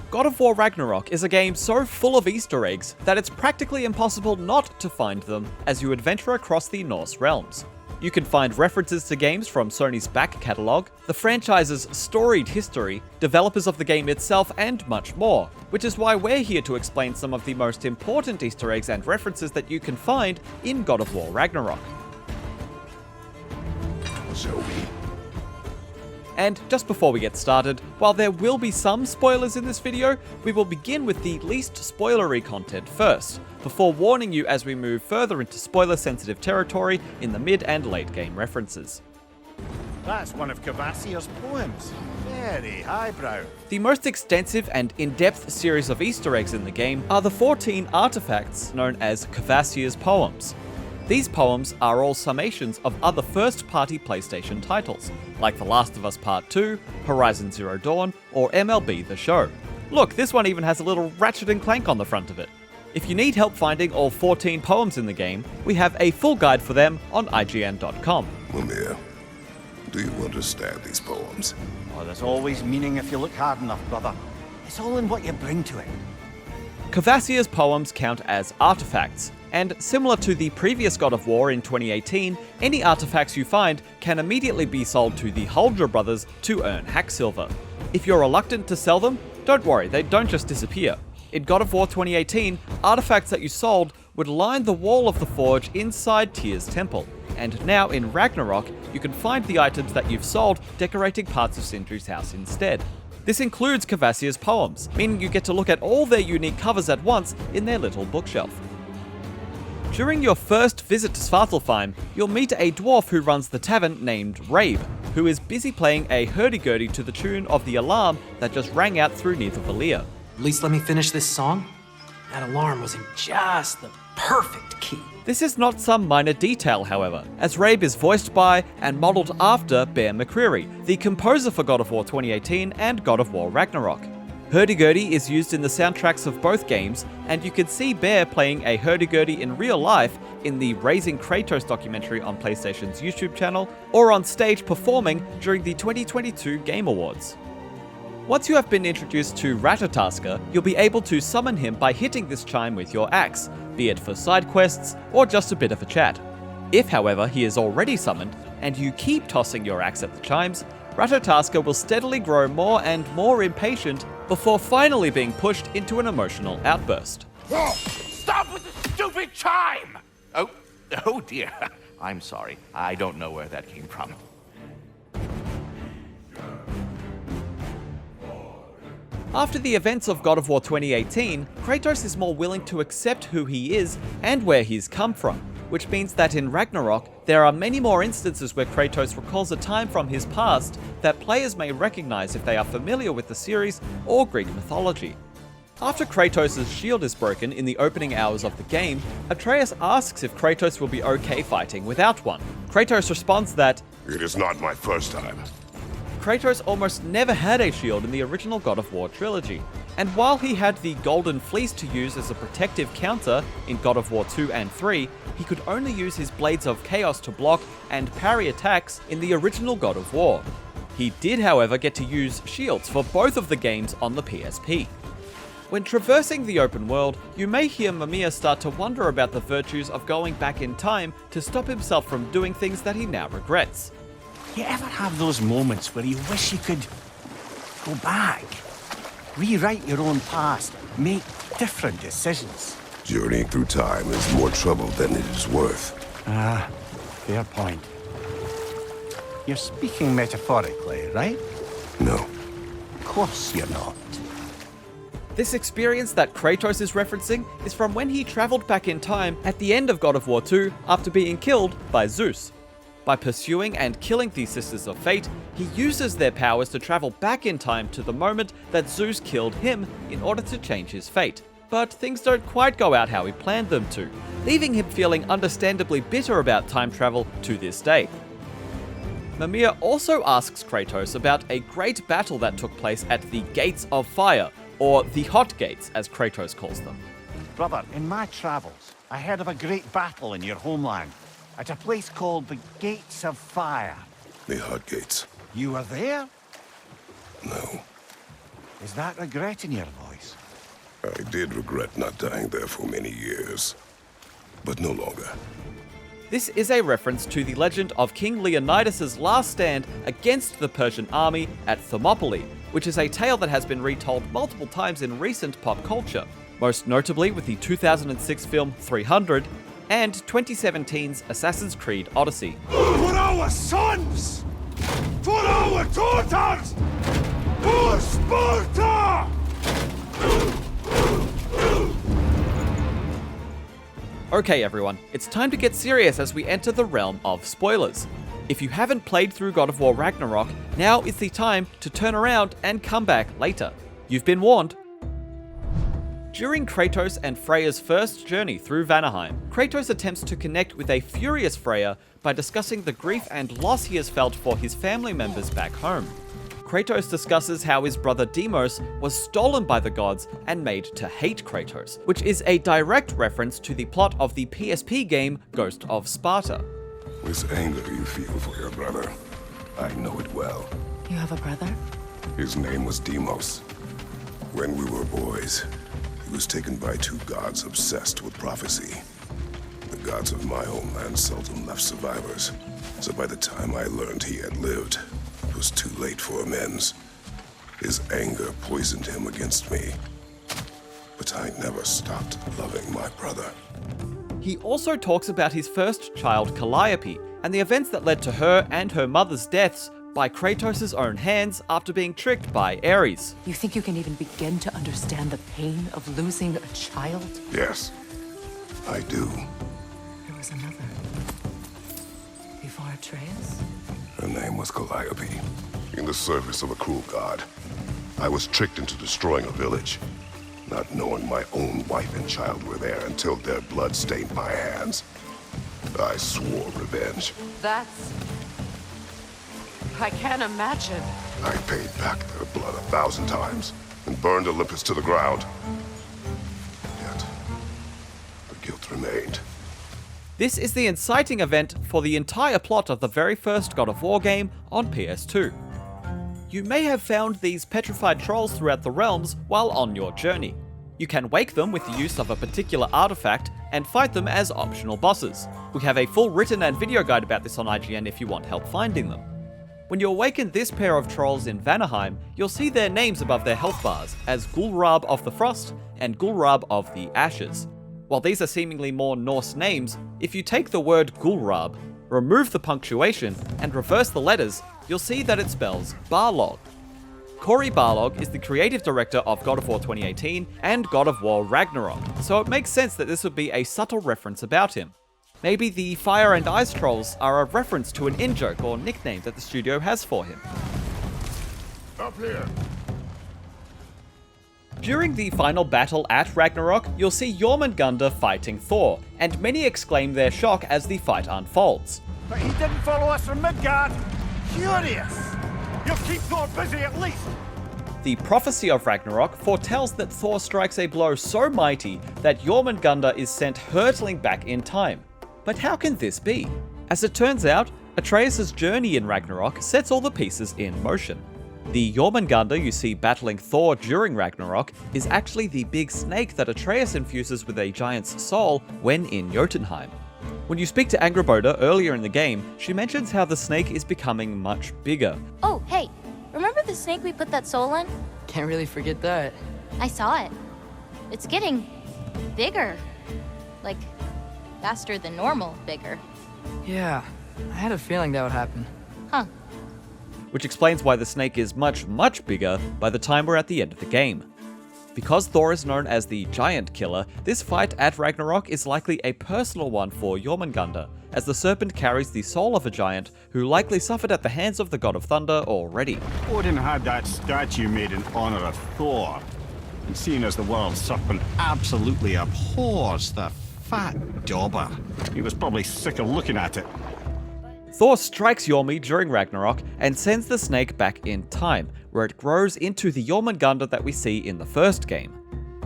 God of War Ragnarok is a game so full of Easter eggs that it's practically impossible not to find them as you adventure across the Norse Realms. You can find references to games from Sony's back catalogue, the franchise's storied history, developers of the game itself, and much more, which is why we're here to explain some of the most important Easter eggs and references that you can find in God of War Ragnarok. And just before we get started, while there will be some spoilers in this video, we will begin with the least spoilery content first, before warning you as we move further into spoiler-sensitive territory in the mid and late game references. That's one of Kvasir's poems. Very highbrow. The most extensive and in-depth series of Easter eggs in the game are the 14 artifacts known as Kvasir's poems. These poems are all summations of other first-party PlayStation titles, like The Last of Us Part 2, Horizon Zero Dawn, or MLB The Show. Look, this one even has a little Ratchet & Clank on the front of it. If you need help finding all 14 poems in the game, we have a full guide for them on IGN.com. Mimir, do you understand these poems? Oh, there's always meaning if you look hard enough, brother. It's all in what you bring to it. Kvasir's poems count as artifacts, and similar to the previous God of War in 2018, any artifacts you find can immediately be sold to the Huldra brothers to earn hack silver. If you're reluctant to sell them, don't worry, they don't just disappear. In God of War 2018, artifacts that you sold would line the wall of the forge inside Tyr's temple, and now in Ragnarok, you can find the items that you've sold decorating parts of Sindri's house instead. This includes Kvasir's poems, meaning you get to look at all their unique covers at once in their little bookshelf. During your first visit to Svartalfheim, you'll meet a dwarf who runs the tavern named Ræb, who is busy playing a hurdy-gurdy to the tune of the alarm that just rang out through Nidavellir. At least let me finish this song. That alarm was in just the perfect key. This is not some minor detail, however, as Ræb is voiced by and modelled after Bear McCreary, the composer for God of War 2018 and God of War Ragnarok. Hurdy-gurdy is used in the soundtracks of both games, and you can see Bear playing a hurdy-gurdy in real life in the Raising Kratos documentary on PlayStation's YouTube channel, or on stage performing during the 2022 Game Awards. Once you have been introduced to Ratatoskr, you'll be able to summon him by hitting this chime with your axe, be it for side quests or just a bit of a chat. If, however, he is already summoned, and you keep tossing your axe at the chimes, Ratatoskr will steadily grow more and more impatient before finally being pushed into an emotional outburst. Stop with the stupid chime! Oh dear. I'm sorry. I don't know where that came from. After the events of God of War 2018, Kratos is more willing to accept who he is and where he's come from, which means that in Ragnarok, there are many more instances where Kratos recalls a time from his past that players may recognize if they are familiar with the series or Greek mythology. After Kratos' shield is broken in the opening hours of the game, Atreus asks if Kratos will be okay fighting without one. Kratos responds that, It is not my first time. Kratos almost never had a shield in the original God of War trilogy, and while he had the Golden Fleece to use as a protective counter in God of War 2 and 3, he could only use his Blades of Chaos to block and parry attacks in the original God of War. He did, however, get to use shields for both of the games on the PSP. When traversing the open world, you may hear Mimir start to wonder about the virtues of going back in time to stop himself from doing things that he now regrets. You ever have those moments where you wish you could go back, rewrite your own past, make different decisions? Journeying through time is more trouble than it is worth. Ah, fair point. You're speaking metaphorically, right? No. Of course you're not. This experience that Kratos is referencing is from when he travelled back in time at the end of God of War 2 after being killed by Zeus. By pursuing and killing these Sisters of Fate, he uses their powers to travel back in time to the moment that Zeus killed him in order to change his fate. But things don't quite go out how he planned them to, leaving him feeling understandably bitter about time travel to this day. Mimir also asks Kratos about a great battle that took place at the Gates of Fire, or the Hot Gates as Kratos calls them. Brother, in my travels, I heard of a great battle in your homeland, at a place called the Gates of Fire. The Hot Gates. You were there? No. Is that regret in your voice? I did regret not dying there for many years, but no longer. This is a reference to the legend of King Leonidas' last stand against the Persian army at Thermopylae, which is a tale that has been retold multiple times in recent pop culture, most notably with the 2006 film 300 and 2017's Assassin's Creed Odyssey. For our sons! For our daughters! For Sparta! Okay everyone, it's time to get serious as we enter the realm of spoilers. If you haven't played through God of War Ragnarok, now is the time to turn around and come back later. You've been warned. During Kratos and Freya's first journey through Vanaheim, Kratos attempts to connect with a furious Freya by discussing the grief and loss he has felt for his family members back home. Kratos discusses how his brother Deimos was stolen by the gods and made to hate Kratos, which is a direct reference to the plot of the PSP game Ghost of Sparta. This anger you feel for your brother, I know it well. You have a brother? His name was Deimos. When we were boys, he was taken by two gods obsessed with prophecy. The gods of my homeland seldom left survivors, so by the time I learned he had lived, it was too late for amends. His anger poisoned him against me, but I never stopped loving my brother. He also talks about his first child Caliope, and the events that led to her and her mother's deaths by Kratos' own hands after being tricked by Ares. You think you can even begin to understand the pain of losing a child? Yes, I do. There was another. Before Atreus? Her name was Caliope. In the service of a cruel god, I was tricked into destroying a village, not knowing my own wife and child were there until their blood stained my hands. I swore revenge. That's... I can't imagine. I paid back their blood 1,000 times and burned Olympus to the ground. Yet, the guilt remained. This is the inciting event for the entire plot of the very first God of War game on PS2. You may have found these petrified trolls throughout the realms while on your journey. You can wake them with the use of a particular artifact and fight them as optional bosses. We have a full written and video guide about this on IGN if you want help finding them. When you awaken this pair of trolls in Vanaheim, you'll see their names above their health bars as Gulrab of the Frost and Gulrab of the Ashes. While these are seemingly more Norse names, if you take the word Gulrab, remove the punctuation, and reverse the letters, you'll see that it spells Barlog. Corey Barlog is the creative director of God of War 2018 and God of War Ragnarok, so it makes sense that this would be a subtle reference about him. Maybe the fire and ice trolls are a reference to an in-joke or nickname that the studio has for him. Up here! During the final battle at Ragnarok, you'll see Jormangandr fighting Thor, and many exclaim their shock as the fight unfolds. But he didn't follow us from Midgard. Curious! You'll keep Thor busy at least! The prophecy of Ragnarok foretells that Thor strikes a blow so mighty that Jormungandr is sent hurtling back in time. But how can this be? As it turns out, Atreus' journey in Ragnarok sets all the pieces in motion. The Jormungandr you see battling Thor during Ragnarok is actually the big snake that Atreus infuses with a giant's soul when in Jotunheim. When you speak to Angrboda earlier in the game, she mentions how the snake is becoming much bigger. Oh, hey, remember the snake we put that soul in? Can't really forget that. I saw it. It's getting bigger. Like, faster than normal bigger. Yeah, I had a feeling that would happen. Huh. Which explains why the snake is much bigger by the time we're at the end of the game. Because Thor is known as the Giant Killer, this fight at Ragnarok is likely a personal one for Jormungandr, as the Serpent carries the soul of a giant who likely suffered at the hands of the God of Thunder already. Odin had that statue made in honor of Thor. And seeing as the world Serpent absolutely abhors the fat dauber, he was probably sick of looking at it. Thor strikes Jormi during Ragnarok and sends the snake back in time, where it grows into the Jormungandr that we see in the first game.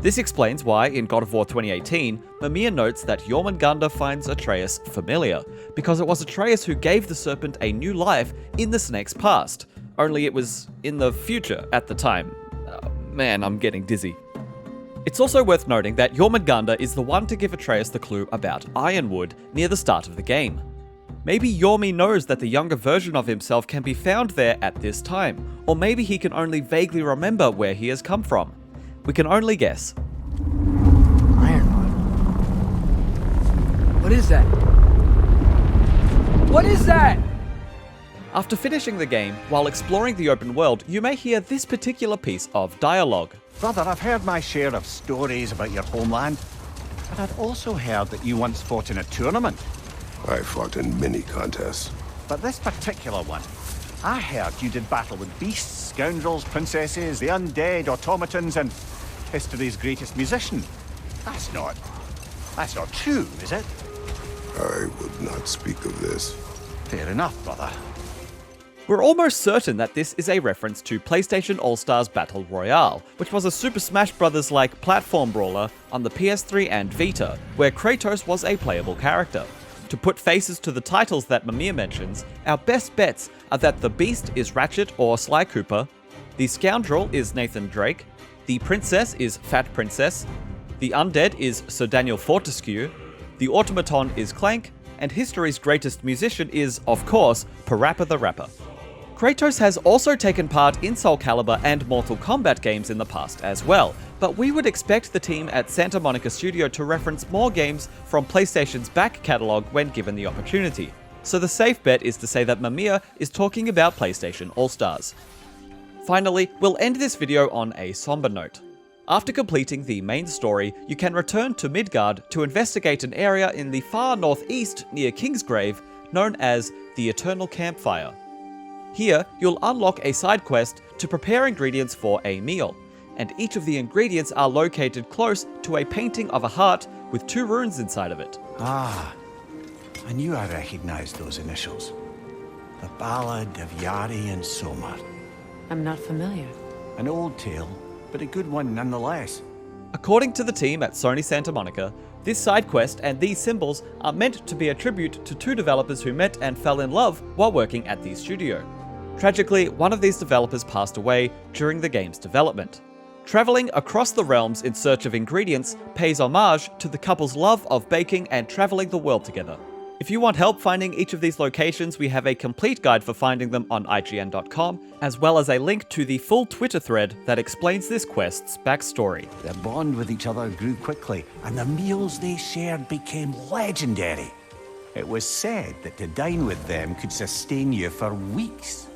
This explains why, in God of War 2018, Mimir notes that Jormungandr finds Atreus familiar, because it was Atreus who gave the serpent a new life in the snake's past, only it was in the future at the time. Man, I'm getting dizzy. It's also worth noting that Jormangandr is the one to give Atreus the clue about Ironwood near the start of the game. Maybe Jormi knows that the younger version of himself can be found there at this time, or maybe he can only vaguely remember where he has come from. We can only guess. Ironwood? What is that? What is that? After finishing the game, while exploring the open world, you may hear this particular piece of dialogue. Brother, I've heard my share of stories about your homeland, but I'd also heard that you once fought in a tournament. I fought in many contests. But this particular one, I heard you did battle with beasts, scoundrels, princesses, the undead, automatons, and history's greatest musician. That's not true, is it? I would not speak of this. Fair enough, brother. We're almost certain that this is a reference to PlayStation All-Stars Battle Royale, which was a Super Smash Bros.-like platform brawler on the PS3 and Vita, where Kratos was a playable character. To put faces to the titles that Mimir mentions, our best bets are that the Beast is Ratchet or Sly Cooper, the Scoundrel is Nathan Drake, the Princess is Fat Princess, the Undead is Sir Daniel Fortescue, the Automaton is Clank, and history's greatest musician is, of course, Parappa the Rapper. Kratos has also taken part in Soul Calibur and Mortal Kombat games in the past as well, but we would expect the team at Santa Monica Studio to reference more games from PlayStation's back catalogue when given the opportunity. So the safe bet is to say that Mimir is talking about PlayStation All-Stars. Finally, we'll end this video on a somber note. After completing the main story, you can return to Midgard to investigate an area in the far northeast near Kingsgrave known as the Eternal Campfire. Here, you'll unlock a side quest to prepare ingredients for a meal, and each of the ingredients are located close to a painting of a heart with 2 runes inside of it. Ah, I knew I recognized those initials. The Ballad of Jari and Somr. I'm not familiar. An old tale, but a good one nonetheless. According to the team at Sony Santa Monica, this side quest and these symbols are meant to be a tribute to 2 developers who met and fell in love while working at the studio. Tragically, one of these developers passed away during the game's development. Traveling across the realms in search of ingredients pays homage to the couple's love of baking and traveling the world together. If you want help finding each of these locations, we have a complete guide for finding them on IGN.com, as well as a link to the full Twitter thread that explains this quest's backstory. Their bond with each other grew quickly, and the meals they shared became legendary. It was said that to dine with them could sustain you for weeks.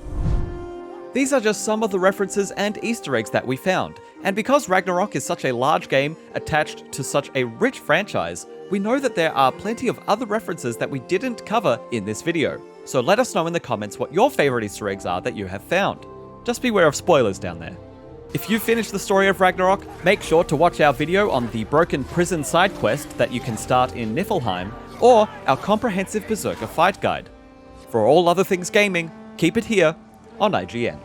These are just some of the references and Easter eggs that we found, and because Ragnarok is such a large game attached to such a rich franchise, we know that there are plenty of other references that we didn't cover in this video. So let us know in the comments what your favorite Easter eggs are that you have found. Just beware of spoilers down there. If you've finished the story of Ragnarok, make sure to watch our video on the broken prison side quest that you can start in Niflheim, or our comprehensive Berserker fight guide. For all other things gaming, keep it here on IGN.